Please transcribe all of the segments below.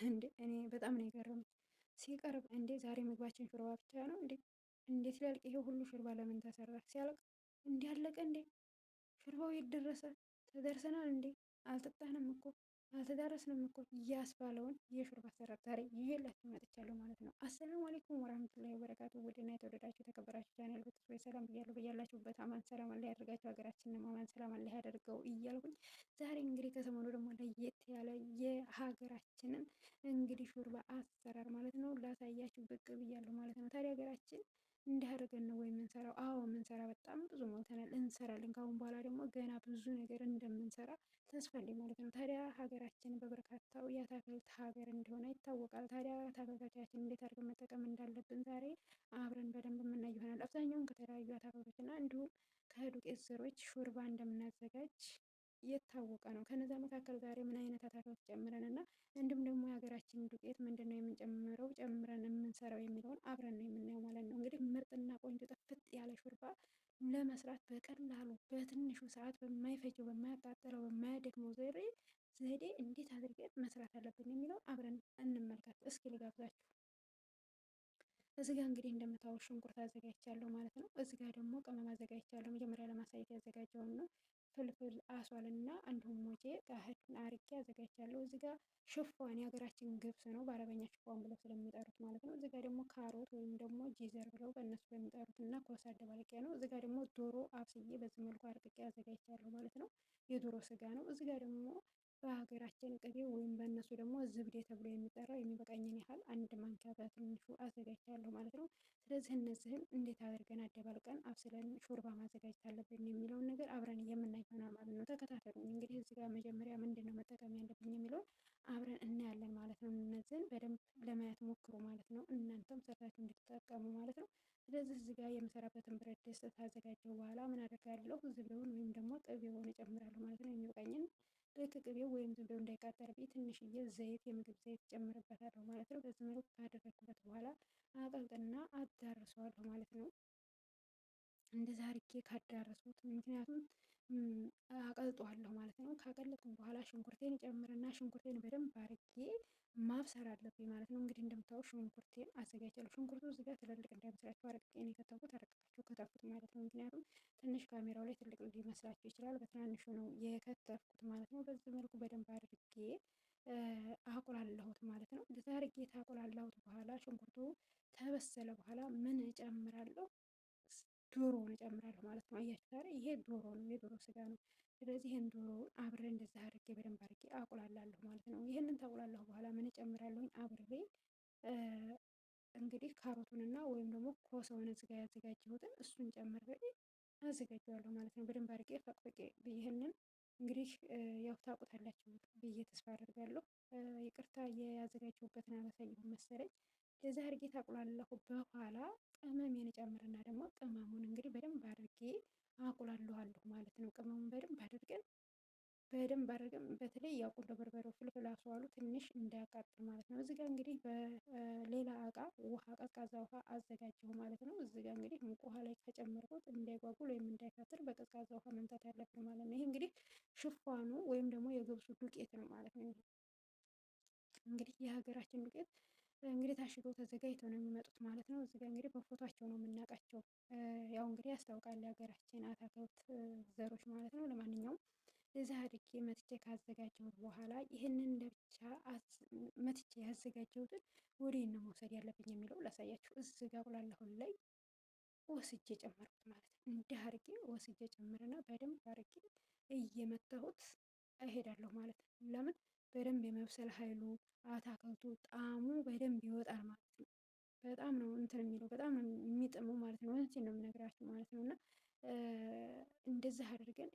እንዴ እኔ በጣም ነው የገረመኝ። ሲቀርብ እንዴ ዛሬ ምግባችን ሾርባ ብቻ ነው እንዴ? እንዴት ሊያልቅ ይሄ ሁሉ ሾርባ ለምን ተሰራ? ሲያልቅ እንዲህ አለቀ እንዴ? ሾርባው የት ደረሰ? ተደርሰናል እንዴ? አልጠጣንም እኮ አልተዳረስንም እኮ ያስባለውን የሾርባ አሰራር ዛሬ ይዤላችሁ መጥቻለሁ ማለት ነው። አሰላሙ አለይኩም ወራህመቱላሂ ወበረካቱ። ውድና የተወደዳችሁ የተከበራችሁ ቻናል ቤተሰቦች ሰላም ብያለሁ። በያላችሁበት አማን ሰላም አላህ ያደርጋችሁ፣ ሀገራችንን አማን ሰላም አላህ ያደርገው እያልኩኝ ዛሬ እንግዲህ ከሰሞኑ ደግሞ ለየት ያለ የሀገራችንን እንግዲህ ሾርባ አሰራር ማለት ነው ላሳያችሁ ብቅ ብያለሁ ማለት ነው። ታዲያ ሀገራችን እንዳደረገን ነው ወይ የምንሰራው? አዎ የምንሰራ በጣም ብዙ ሞልተናል፣ እንሰራለን። ካሁን በኋላ ደግሞ ገና ብዙ ነገር እንደምንሰራ ተስፋ አለኝ ማለት ነው። ታዲያ ሀገራችን በበርካታው የአታክልት ሀገር እንደሆነ ይታወቃል። ታዲያ አታክልቶቻችን እንዴት አድርገን መጠቀም እንዳለብን ዛሬ አብረን በደንብ የምናይ ይሆናል። አብዛኛውን ከተለያዩ አታክልቶችና እንዲሁም ከዱቄት ዘሮች ሾርባ እንደምናዘጋጅ የታወቀ ነው። ከነዛ መካከል ዛሬ ምን አይነት አታክልት ጨምረን እና እንዲሁም ደግሞ የሀገራችን ዱቄት ምንድን ነው የምንጨምረው ጨምረን የምንሰራው የሚለውን አብረን ነው የምናየው ማለት ነው። እንግዲህ ምርጥና ቆንጆ ጥፍጥ ያለ ሾርባ ለመስራት በቀላሉ በትንሹ ሰዓት በማይፈጀው በማያቃጥለው በማያደክመው ዘዴ እንዴት አድርገን መስራት አለብን የሚለውን አብረን እንመልከት። እስኪ ልጋብዛችሁ። እዚህ ጋር እንግዲህ እንደምታዩት ሽንኩርት አዘጋጅቻለሁ ማለት ነው። እዚህ ጋር ደግሞ ቅመም አዘጋጅቻለሁ። መጀመሪያ ለማሳየት ያዘጋጀውን ነው። ፍልፍል አሷል እና እንዲሁም ሞቼ ቃህን አርጌ አዘጋጅቻለሁ። እዚህ ጋር ሽፏን የሀገራችን ገብስ ነው፣ በአረበኛ ሽፏን ብለው ስለሚጠሩት ማለት ነው። እዚህ ጋር ደግሞ ካሮት ወይም ደግሞ ጂዘር ብለው በእነሱ በሚጠሩት እና ኮሳ አደባለቂያ ነው። እዚህ ጋር ደግሞ ዶሮ አብስዬ በዚህ መልኩ አርቅቄ አዘጋጅቻለሁ ማለት ነው። የዶሮ ስጋ ነው። እዚህ ጋር ደግሞ በሀገራችን ቅቤ ወይም በእነሱ ደግሞ ዝብዴ ተብሎ የሚጠራው የሚበቃኝን ያህል አንድ ማንኪያ በትንሹ አዘጋጅቻለሁ ማለት ነው። ስለዚህ እነዚህን እንዴት አድርገን አደባልቀን አብስለን ሾርባ ማዘጋጀት አለብን የሚለውን ነገር አብረን የምናይ ይሆናል ማለት ነው። ተከታተሉኝ። እንግዲህ እዚህ ጋር መጀመሪያ ምንድን ነው መጠቀም ያለብኝ የሚለውን አብረን እናያለን ማለት ነው። እነዚህን በደንብ ለማየት ሞክሩ ማለት ነው። እናንተም ሰርታችሁ እንድትጠቀሙ ማለት ነው። ስለዚህ እዚህ ጋር የምሰራበትን ብረት ድስት ካዘጋጀው በኋላ ምን አደርጋለሁ? ዝብደውን ወይም ደግሞ ቅቤውን እጨምራለሁ ማለት ነው። የሚበቃኝን ልክ ቅቤው ወይም ዝብደው እንዳይቃጠልብኝ ትንሽዬ ዘይት የምግብ ዘይት ጨምርበታለሁ ማለት ነው። በዚህ መልኩ ካደረግኩበት በኋላ አቀልጥና አዳርሰዋለሁ ማለት ነው። እንደዛ አርጌ ካዳረሱት ምክንያቱም አቀልጠዋለሁ ማለት ነው። ካቀለጥኩ በኋላ ሽንኩርቴን ጨምርና ሽንኩርቴን በደንብ አርጌ ማብሰል አለብኝ ማለት ነው። እንግዲህ እንደምታዩት ሽንኩርቴን አዘጋጃለሁ። ሽንኩርቱ እዚህ ጋር ትልልቅ እንዳይመስላችሁ አረቅቄ ነው የከተፉት። አረቅቃችሁ ከተፉት ማለት ነው። ምክንያቱም ትንሽ ካሜራው ላይ ትልቅ ሊመስላችሁ ይችላል። በትናንሹ ነው የከተፍኩት ማለት ነው። በዚህ መልኩ በደንብ አድርጌ አቁላለሁት ማለት ነው። እንደዛ አርጌ ታቁላላሁት በኋላ ሽንኩርቱ ተበሰለ በኋላ ምን እጨምራለሁ? ዶሮውን እጨምራለሁ ማለት ነው። አያችሁ አይደል? ይሄ ዶሮ ነው፣ የዶሮ ስጋ ነው። ስለዚህ ይሄን ዶሮውን አብሬ እንደዛ አድርጌ በደንብ አድርጌ አቁላላለሁ ማለት ነው። ይሄንን ታቁላለሁ በኋላ ምን እጨምራለሁኝ አብሬ እንግዲህ ካሮቱንና ወይም ደግሞ ኮሰውን እዚጋ ያዘጋጀሁትን እሱን ጨምሬ አዘጋጀዋለሁ ማለት ነው። በደንብ አድርጌ ፈቅፍቄ ይህንን እንግዲህ ያው ታውቁታላችሁ ብዬ ተስፋ አደርጋለሁ። ይቅርታ ያዘጋጀሁበትን አላሳየሁም መሰለኝ። ለዛ አድርጌ ታቁላለሁ በኋላ ቅመሜን እጨምርና ደግሞ ቅመሙን እንግዲህ በደንብ አድርጌ አቁላለዋለሁ ማለት ነው። ቅመሙን በደንብ አድርገን በተለይ ያው ቁንዶ በርበሬው ፍልፍል አስዋሉ ትንሽ እንዳያቃጥል ማለት ነው። እዚህ ጋር እንግዲህ በሌላ እቃ ውሃ ቀዝቃዛ ውሃ አዘጋጀሁ ማለት ነው። እዚህ ጋር እንግዲህ ሙቅ ውሃ ላይ ከጨመርኩት እንዳይጓጉል ወይም እንዳይፈትር በቀዝቃዛ ውሃ መምታት ያለብን ማለት ነው። ይሄ እንግዲህ ሽፋኑ ወይም ደግሞ የገብሱ ዱቄት ነው ማለት ነው። እንግዲህ የሀገራችን ዱቄት እንግዲህ ታሽገው ተዘጋጅተው ነው የሚመጡት ማለት ነው። እዚህ ጋር እንግዲህ በፎቷቸው ነው የምናውቃቸው። ያው እንግዲህ ያስታውቃል የሀገራችን አታክልት ዘሮች ማለት ነው። ለማንኛውም እዚህ አድርጌ መትቼ ካዘጋጀሁት በኋላ ይህንን ለብቻ መትቼ ያዘጋጀሁትን ወዴት ነው መውሰድ ያለብኝ የሚለው ላሳያችሁ። እዚህ ጋር ቁላለሁን ላይ ወስጄ ጨመርኩት ማለት ነው። እንዲህ አድርጌ ወስጄ ጨምርና በደንብ አድርጌ እየመታሁት እሄዳለሁ ማለት ነው። ለምን በደንብ የመብሰል ኃይሉ አታክልቱ ጣዕሙ በደንብ ይወጣል ማለት ነው። በጣም ነው እንትን የሚለው በጣም ነው የሚጥመው ማለት ነው። እውነቴን ነው የምነግራችሁ ማለት ነው። እና እንደዚህ አድርገን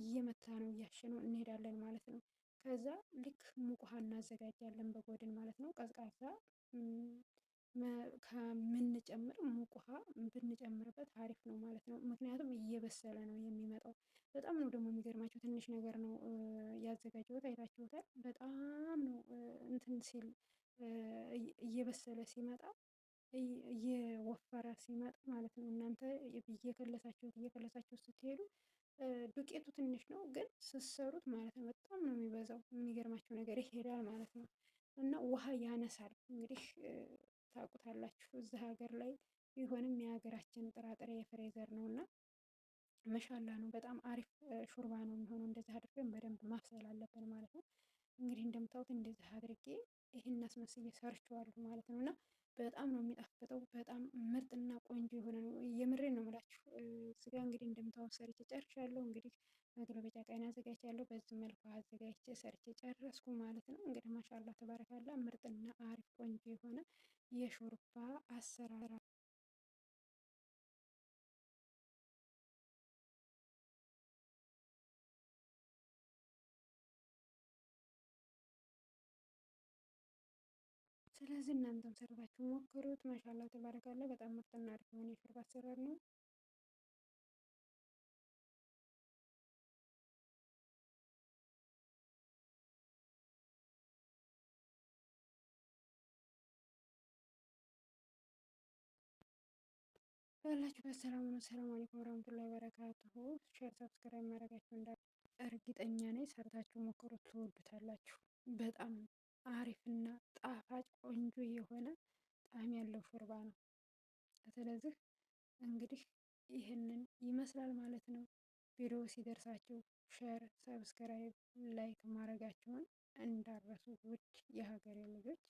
እየመታ ነው እያሸነው እንሄዳለን ማለት ነው። ከዛ ልክ ሙቅ ውሃ እናዘጋጃለን በጎድን ማለት ነው። ቀዝቃዛ ከምንጨምር ሙቅ ውሃ ብንጨምርበት አሪፍ ነው ማለት ነው። ምክንያቱም እየበሰለ ነው የሚመጣው። በጣም ነው ደግሞ የሚገርማቸው ትንሽ ነገር ነው ያዘጋጀሁት፣ አይታችሁታል። በጣም ነው እንትን ሲል እየበሰለ ሲመጣ እየወፈረ ሲመጣ ማለት ነው። እናንተ እየከለሳችሁት ስትሄዱ ዱቄቱ ትንሽ ነው ግን ስትሰሩት ማለት ነው በጣም ነው የሚበዛው። የሚገርማቸው ነገር ይሄዳል ማለት ነው። እና ውሃ ያነሳል። እንግዲህ ታውቁታላችሁ እዚህ ሀገር ላይ ቢሆንም የሀገራችን ጥራጥሬ የፍሬዘር ነው እና መሻላ ነው። በጣም አሪፍ ሾርባ ነው የሚሆነው። እንደዚህ አድርገን በደንብ ማብሰል አለብን ማለት ነው። እንግዲህ እንደምታዩት እንደዚህ አድርጌ ይህን አስመስዬ ሰርቼዋለሁ ማለት ነው እና በጣም ነው የሚጣፍጠው። በጣም ምርጥና ቆንጆ የሆነ ነው። የምሬን ነው የምላችሁ። ስጋ እንግዲህ እንደምታዩት ሰርቼ ጨርሻለሁ። እንግዲህ መግለበጫ ቃይን አዘጋጅቻለሁ። በዚህ መልኩ አዘጋጅቼ ሰርቼ ጨረስኩ ማለት ነው። እንግዲህ ማሻላ ተባረካላ ምርጥና አሪፍ ቆንጆ የሆነ የሾርባ አሰራር። ስለዚህ እናንተም ሰርታችሁ ሞክሩት። ማሻላ ተባረካላ በጣም ምርጥና አሪፍ የሆነ የሾርባ አሰራር ነው። ባላችሁበት ሰላም ነው። ሰላም አለይኩም ወራህመቱላሂ ወበረካቱሁ። ሼር ሰብስክራይብ ማድረጋችሁ እርግጠኛ ነኝ ሰርታችሁ ሞክሩት፣ ትወዱታላችሁ። በጣም አሪፍና ጣፋጭ ቆንጆ የሆነ ጣዕም ያለው ሾርባ ነው። ስለዚህ እንግዲህ ይህንን ይመስላል ማለት ነው። ቪዲዮ ሲደርሳችሁ ሼር፣ ሰብስክራይብ፣ ላይክ ማድረጋችሁን እንዳረሱ ውድ የሀገሬ ልጆች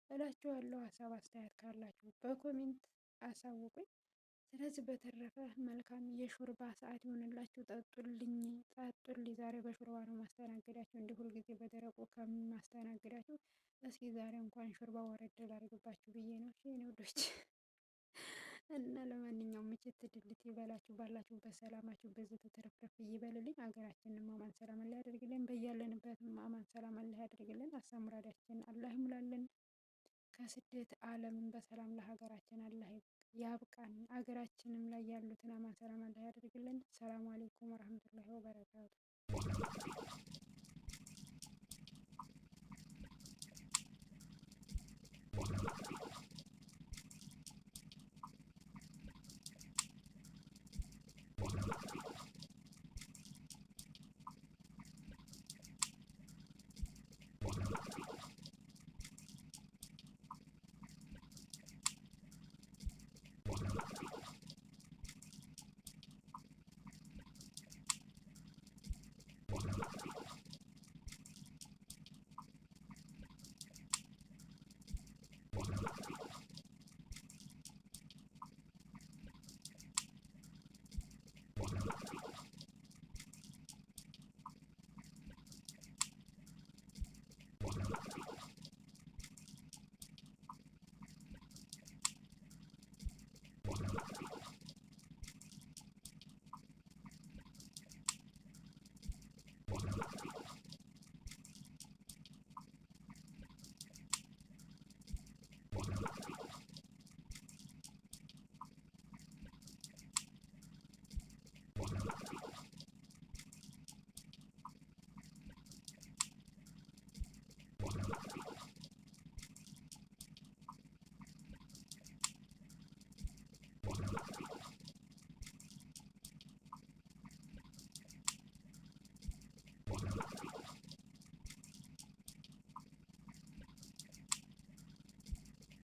እላችኋለሁ። ሀሳብ አስተያየት ካላችሁ በኮሜንት አሳውቁኝ። ስለዚህ በተረፈ መልካም የሾርባ ሰዓት ይሆንላችሁ። ጠጡልኝ ጠጡልኝ። ዛሬ በሾርባ ነው ማስተናገዳችሁ። እንዲህ ሁልጊዜ በደረቁ ከማስተናገዳችሁ እስኪ ዛሬ እንኳን ሾርባ ወረድ ላድርግባችሁ ብዬ ነው። እሺ የኔ ውዶች እና ለማንኛውም ምችት ድልት ይበላችሁ። ባላችሁበት ሰላማችሁ በዚህ ተተረፍረፍ ይበልልኝ። ሀገራችንን አማን ሰላም አላህ ያደርግልን። በያለንበትም አማን ሰላም አላህ ያደርግልን። አሳምራዳችን አላህ ይሙላልን። ከስደት ዓለምን በሰላም ለሀገራችን አላህ ያብቃን። ሀገራችንም ላይ ያሉትን አማን ሰላም አላህ ያደርግልን። ሰላም አለይኩም ወራህመቱላሂ ወበረካቱ።